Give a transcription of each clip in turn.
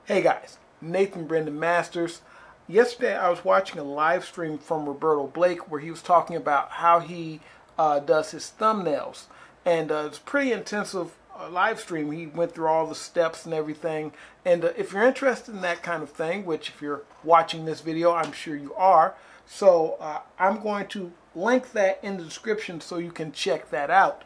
Hey guys, Nathan Brendan Masters. Yesterday I was watching a live stream from Roberto Blake where he was talking about how he does his thumbnails. And it's a pretty intensive live stream. He went through all the steps and everything. And if you're interested in that kind of thing, which if you're watching this video, I'm sure you are. So I'm going to link that in the description so you can check that out.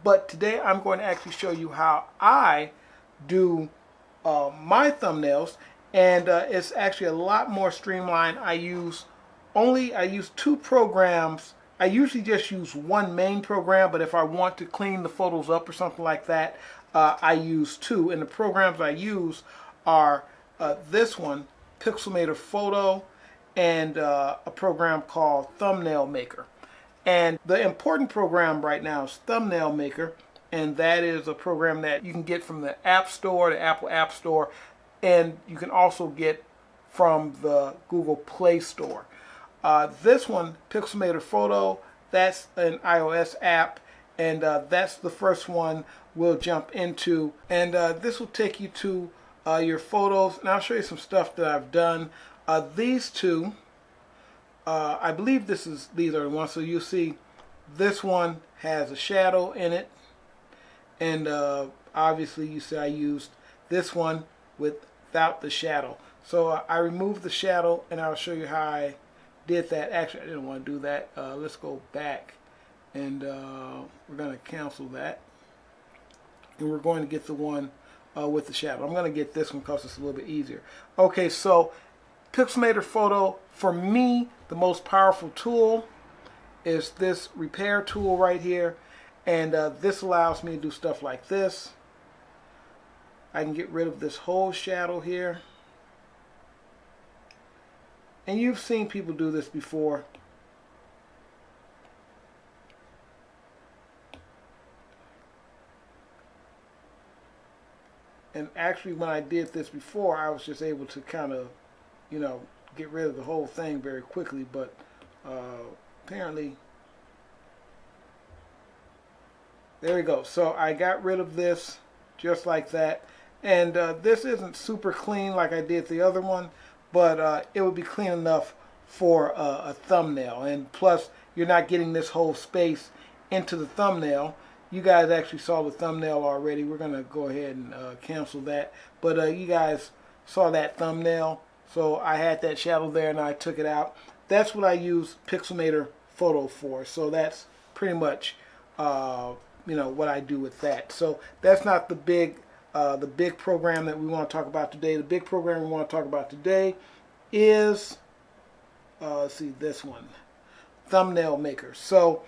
But today I'm going to actually show you how I do my thumbnails, and it's actually a lot more streamlined. I use two programs. I usually just use one main program, but if I want to clean the photos up or something like that, I use two. And the programs I use are this one, Pixelmator Photo, and a program called Thumbnail Maker. And the important program right now is Thumbnail Maker, and that is a program that you can get from the App Store, the Apple App Store, and you can also get from the Google Play Store. This one, Pixelmator Photo, that's an iOS app, and that's the first one we'll jump into. And this will take you to your photos, and I'll show you some stuff that I've done. These two, I believe these are the ones, so you'll see this one has a shadow in it. And obviously you see I used this one without the shadow. So I removed the shadow, and I'll show you how I did that. Actually, I didn't want to do that. Let's go back, and we're going to cancel that. And we're going to get the one with the shadow. I'm going to get this one because it's a little bit easier. Okay, so Pixelmator Photo, for me, the most powerful tool is this repair tool right here. And this allows me to do stuff like this. I can get rid of this whole shadow here. And you've seen people do this before. And actually when I did this before, I was just able to kind of, get rid of the whole thing very quickly. But apparently... There we go. So I got rid of this just like that. And this isn't super clean like I did the other one, but it would be clean enough for a thumbnail. And plus, you're not getting this whole space into the thumbnail. You guys actually saw the thumbnail already. We're going to go ahead and cancel that. But you guys saw that thumbnail. So I had that shadow there and I took it out. That's what I use Pixelmator Photo for. So that's pretty much... what I do with that. So that's not the big program that we want to talk about today. The big program we want to talk about today is, let's see, this one, Thumbnail Maker. So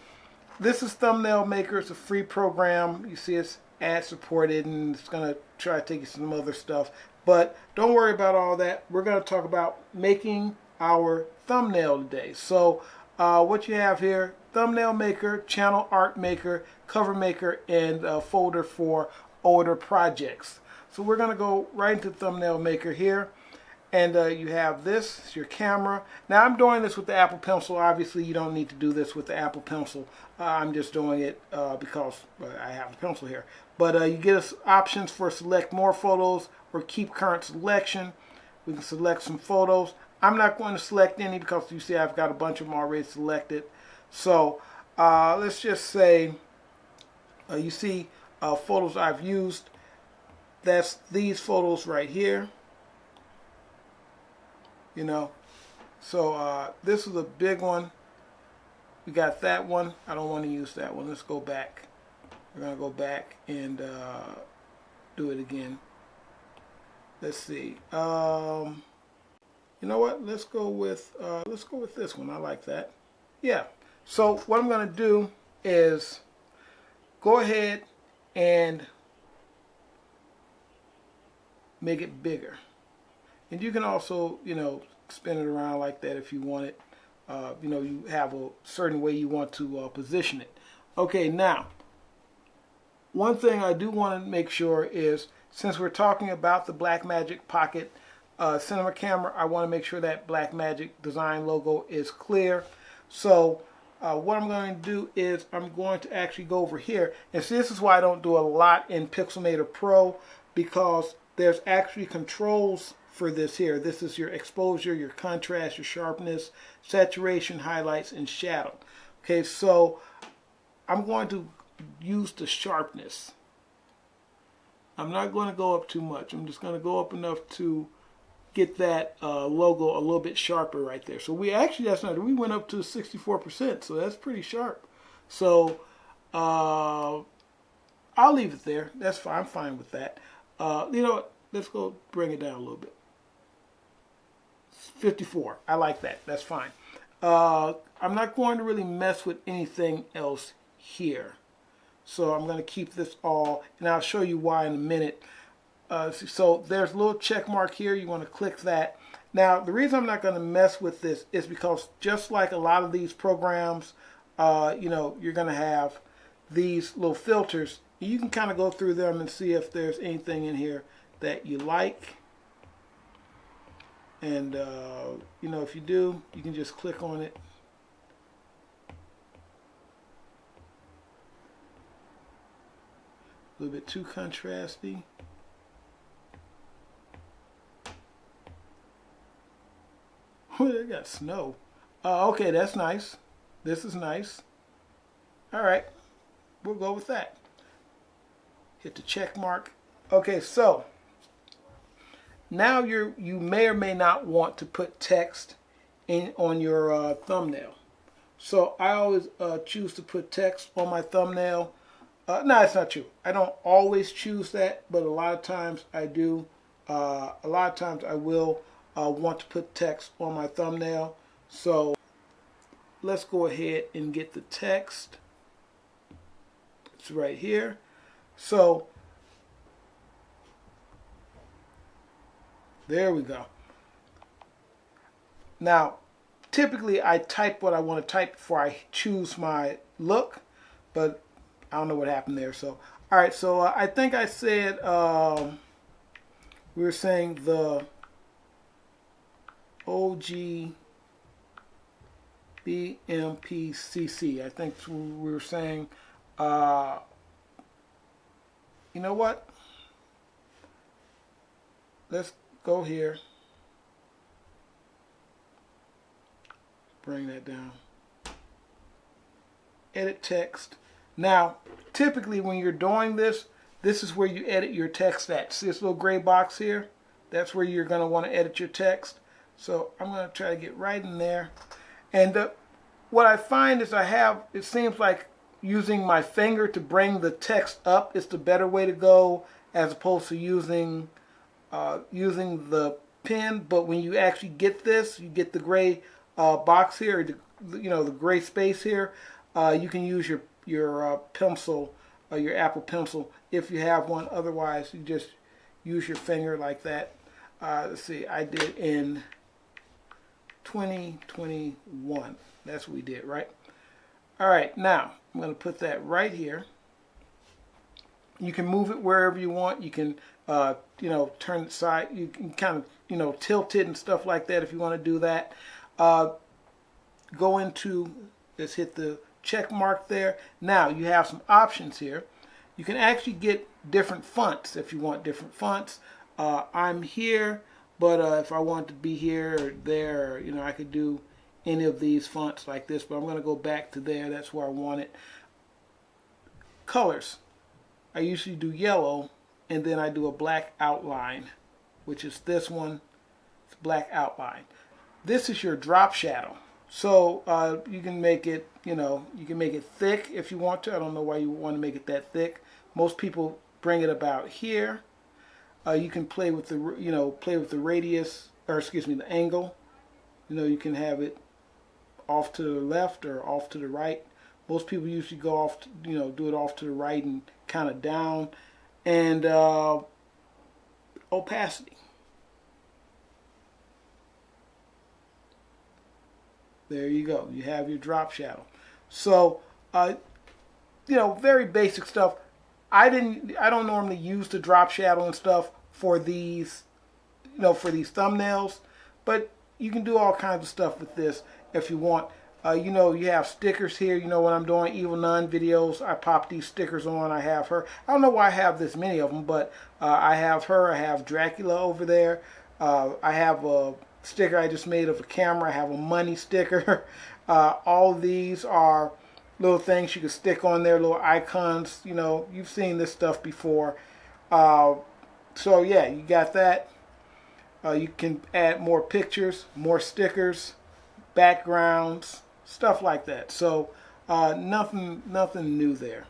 this is Thumbnail Maker. It's a free program. You see it's ad supported, and it's going to try to take you some other stuff. But don't worry about all that. We're going to talk about making our thumbnail today. So what you have here, Thumbnail Maker, Channel Art Maker, Cover Maker, and a folder for older projects. So we're going to go right into Thumbnail Maker here. And you have this, it's your camera. Now I'm doing this with the Apple Pencil. Obviously you don't need to do this with the Apple Pencil. I'm just doing it because I have the pencil here. But you get us options for select more photos or keep current selection. We can select some photos. I'm not going to select any because you see I've got a bunch of them already selected. So let's just say you see photos I've used. That's these photos right here. So this is a big one. We got that one. I don't want to use that one. Let's go back. We're going to go back and do it again. Let's see. You know what? Let's go with this one. I like that. Yeah. So what I'm going to do is go ahead and make it bigger. And you can also, spin it around like that if you want it. You have a certain way you want to position it. Okay, now, one thing I do want to make sure is, since we're talking about the Blackmagic Pocket cinema camera, I want to make sure that Blackmagic design logo is clear. So what I'm going to do is I'm going to actually go over here. And see, this is why I don't do a lot in Pixelmator Pro, because there's actually controls for this here. This is your exposure, your contrast, your sharpness, saturation, highlights, and shadow. Okay, so I'm going to use the sharpness. I'm not going to go up too much. I'm just going to go up enough to get that logo a little bit sharper right there. So we actually, that's not, we went up to 64%, so that's pretty sharp. So I'll leave it there. That's fine. I'm fine with that. You know what? Let's go bring it down a little bit. 54. I like that. That's fine. I'm not going to really mess with anything else here. So I'm going to keep this all, and I'll show you why in a minute. So there's a little check mark here. You want to click that. Now, the reason I'm not going to mess with this is because just like a lot of these programs, you know, you're going to have these little filters. You can kind of go through them and see if there's anything in here that you like. And, you know, if you do, you can just click on it. A little bit too contrasty. Oh, they got snow. Okay, that's nice. This is nice. All right, we'll go with that. Hit the check mark. Okay, so now you may or may not want to put text in on your thumbnail. So I always choose to put text on my thumbnail. No, it's not true. I don't always choose that, but a lot of times I do. A lot of times I will want to put text on my thumbnail. So let's go ahead and get the text. It's right here. So there we go. Now, typically I type what I want to type before I choose my look, but I don't know what happened there. So, all right. So I think I said we were saying the OG BMPCC. I think we were saying. You know what? Let's go here. Bring that down. Edit text. Now, typically when you're doing this, this is where you edit your text at. See this little gray box here? That's where you're going to want to edit your text. So I'm going to try to get right in there. And what I find is it seems like using my finger to bring the text up is the better way to go, as opposed to using the pen. But when you actually get this, you get the gray box here, the gray space here. You can use your pencil, your Apple Pencil, if you have one. Otherwise, you just use your finger like that. Let's see, I did in 2021. That's what we did, right? All right, now I'm going to put that right here. You can move it wherever you want. You can, turn it side. You can kind of, tilt it and stuff like that if you want to do that. Go into, let's hit the check mark there. Now you have some options here. You can actually get different fonts if you want different fonts. I'm here, but if I want to be here or there, I could do any of these fonts like this, but I'm going to go back to there. That's where I want it. Colors. I usually do yellow, and then I do a black outline, which is this one. It's black outline. This is your drop shadow. So you can make it, you can make it thick if you want to. I don't know why you want to make it that thick. Most people bring it about here. You can play with the radius, or excuse me, the angle. You can have it off to the left or off to the right. Most people usually go off, do it off to the right and kind of down. And opacity. There you go. You have your drop shadow. So, very basic stuff. I don't normally use the drop shadow and stuff for these, for these thumbnails, but you can do all kinds of stuff with this if you want. You know, you have stickers here. You know, when I'm doing Evil Nun videos, I pop these stickers on. I have her. I don't know why I have this many of them, but I have her. I have Dracula over there. I have a sticker I just made of a camera. I have a money sticker. All of these are little things you can stick on there, little icons. You know, you've seen this stuff before. So yeah, you got that. You can add more pictures, more stickers, backgrounds, stuff like that. So nothing new there.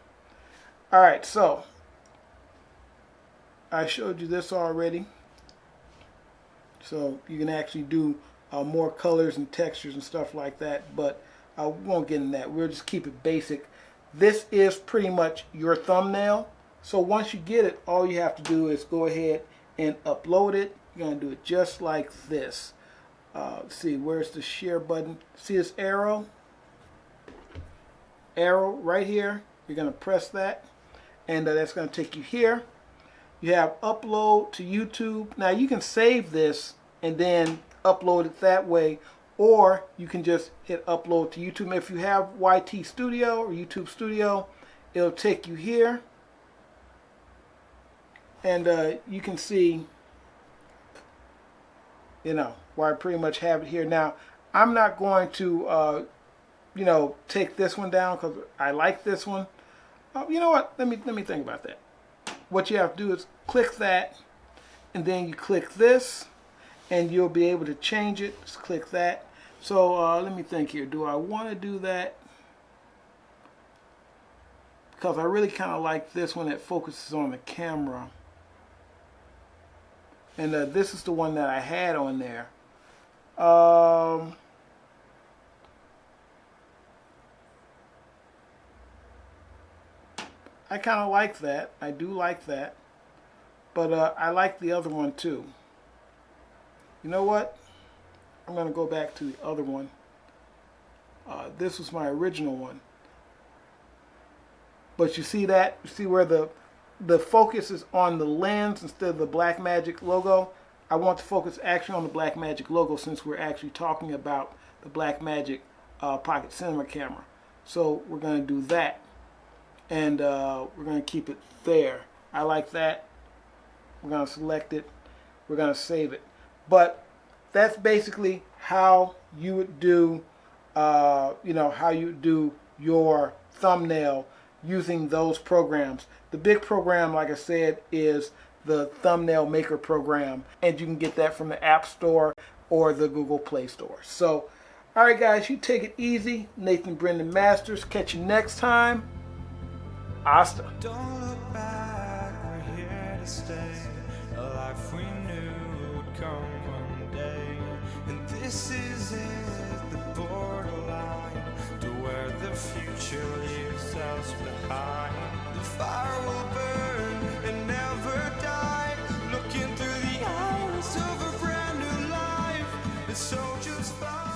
All right, so I showed you this already. So you can actually do more colors and textures and stuff like that, but we won't get into that. We'll just keep it basic. This is pretty much your thumbnail. So once you get it, all you have to do is go ahead and upload it. You're going to do it just like this. Let's see, where's the share button? See this arrow? Arrow right here. You're going to press that, and that's going to take you here. You have upload to YouTube. Now you can save this and then upload it that way, or you can just hit upload to YouTube. If you have YT Studio or YouTube Studio, it'll take you here, and you can see, you know, where I pretty much have it here. Now I'm not going to you know, take this one down because I like this one. You know what, let me think about that. What you have to do is click that, and then you click this, and you'll be able to change it. Just click that. So let me think here. Do I want to do that? Because I really kind of like this one that focuses on the camera. And this is the one that I had on there. I kind of like that. I do like that. But I like the other one too. You know what? I'm going to go back to the other one. This was my original one. But you see that? You see where the focus is on the lens instead of the Blackmagic logo? I want the focus actually on the Blackmagic logo since we're actually talking about the Blackmagic Pocket Cinema camera. So we're going to do that. And we're going to keep it there. I like that. We're going to select it. We're going to save it. But that's basically how you would do, you know, how you do your thumbnail using those programs. The big program, like I said, is the Thumbnail Maker program, and you can get that from the App Store or the Google Play Store. So, all right, guys, you take it easy. Nathan Brendan Masters. Catch you next time. Hasta. Don't look back, we're here to stay. A life we knew would come one day. And this is it, the borderline to where the future leaves us behind. The fire will burn and never die. Looking through the eyes of a brand new life. It's so just fine.